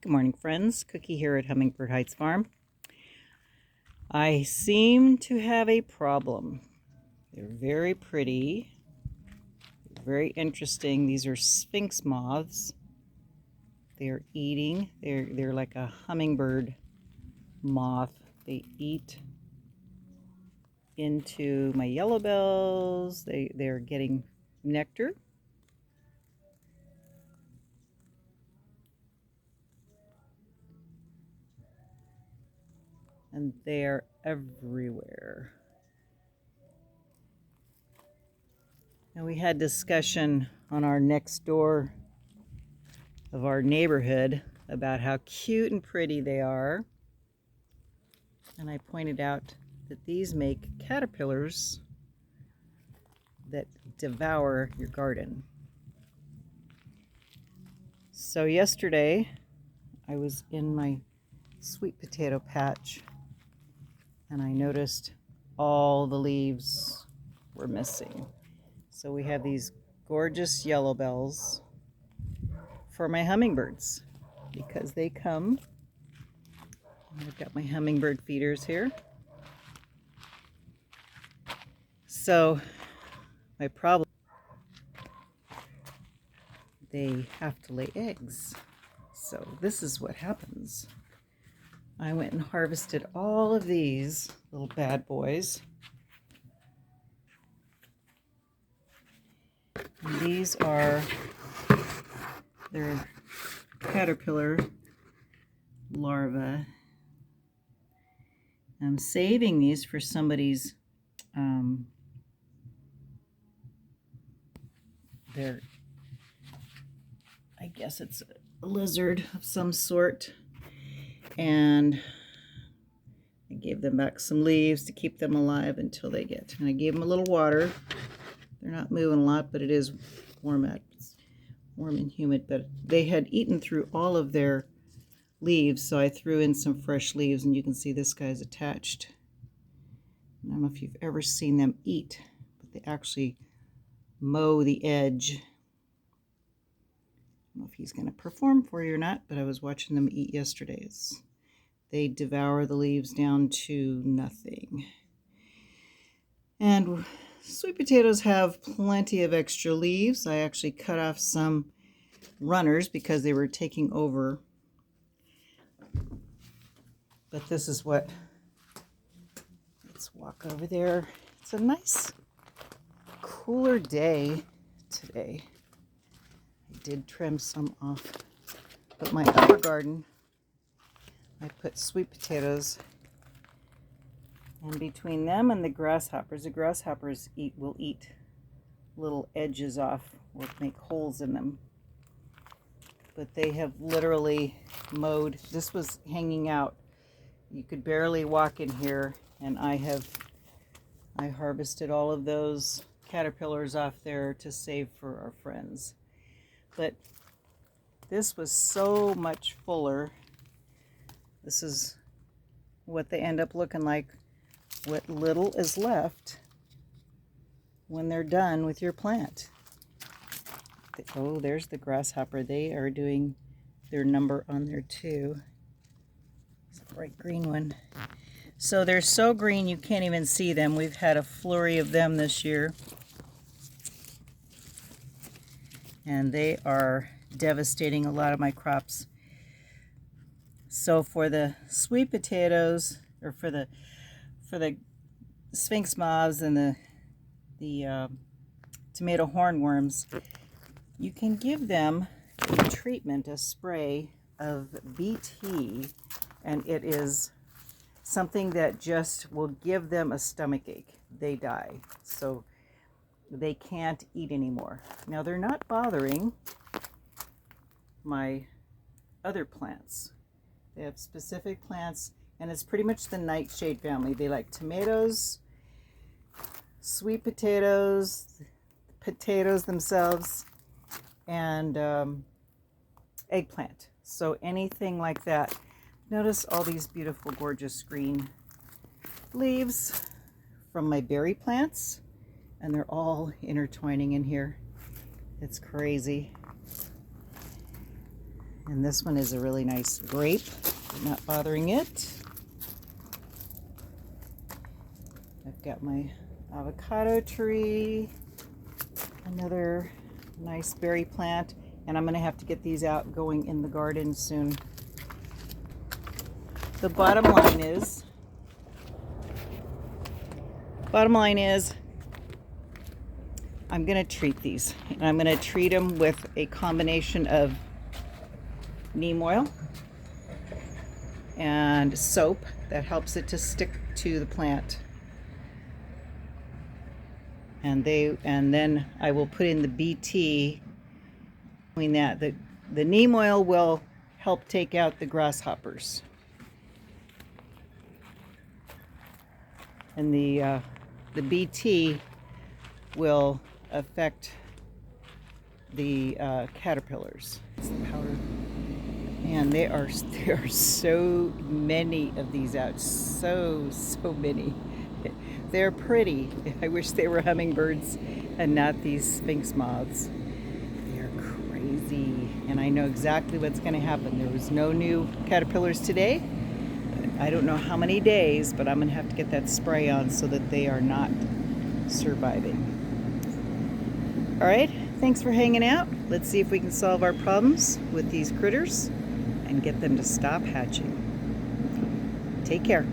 Good morning, friends. Cookie here at Hummingbird Heights Farm. I seem to have a problem. They're very pretty, very interesting. These are Sphinx moths. They're eating. They're like a hummingbird moth. They eat into my yellow bells. They're getting nectar. And they're everywhere. And we had discussion on our next door of our neighborhood about how cute and pretty they are. And I pointed out that these make caterpillars that devour your garden. So yesterday I was in my sweet potato patch and I noticed all the leaves were missing. So we have these gorgeous yellow bells for my hummingbirds because they come. I've got my hummingbird feeders here. So my problem, they have to lay eggs. So this is what happens. I went and harvested all of these little bad boys. And these are their caterpillar larvae. I'm saving these for somebody's I guess it's a lizard of some sort, and I gave them back some leaves to keep them alive until they get, and I gave them a little water. They're not moving a lot, but it is warm and humid, but they had eaten through all of their leaves, so I threw in some fresh leaves, and you can see this guy's attached. I don't know if you've ever seen them eat, but they actually mow the edge. I don't know if he's going to perform for you or not, but I was watching them eat yesterday. They devour the leaves down to nothing. And sweet potatoes have plenty of extra leaves. I actually cut off some runners because they were taking over. But this is what, let's walk over there. It's a nice cooler day today. I did trim some off, but my upper garden, I put sweet potatoes, and between them and the grasshoppers will eat little edges off or make holes in them. But they have literally mowed. This was hanging out. You could barely walk in here, and I harvested all of those caterpillars off there to save for our friends. But this was so much fuller. This is what they end up looking like, what little is left when they're done with your plant. Oh, there's the grasshopper. They are doing their number on there too. It's a bright green one. So they're so green you can't even see them. We've had a flurry of them this year. And they are devastating a lot of my crops. So for the sweet potatoes, or for the Sphinx moths and the tomato hornworms, you can give them a treatment, a spray of BT, and it is something that just will give them a stomach ache. They die. So they can't eat anymore. Now they're not bothering my other plants. They have specific plants, and it's pretty much the Nightshade family. They like tomatoes, sweet potatoes, potatoes themselves, and eggplant. So anything like that. Notice all these beautiful, gorgeous green leaves from my berry plants, and they're all intertwining in here. It's crazy. And this one is a really nice grape, not bothering it. I've got my avocado tree, another nice berry plant, and I'm going to have to get these out going in the garden soon. The bottom line is I'm going to treat these, and I'm going to treat them with a combination of neem oil and soap that helps it to stick to the plant. And then I will put in the BT. Doing that, the neem oil will help take out the grasshoppers, and the BT will affect the caterpillars. It's the powder. And there are so many of these out, so many. They're pretty. I wish they were hummingbirds and not these Sphinx moths. They're crazy, and I know exactly what's going to happen. There was no new caterpillars today. I don't know how many days, but I'm going to have to get that spray on so that they are not surviving. All right, thanks for hanging out. Let's see if we can solve our problems with these critters and get them to stop hatching. Take care.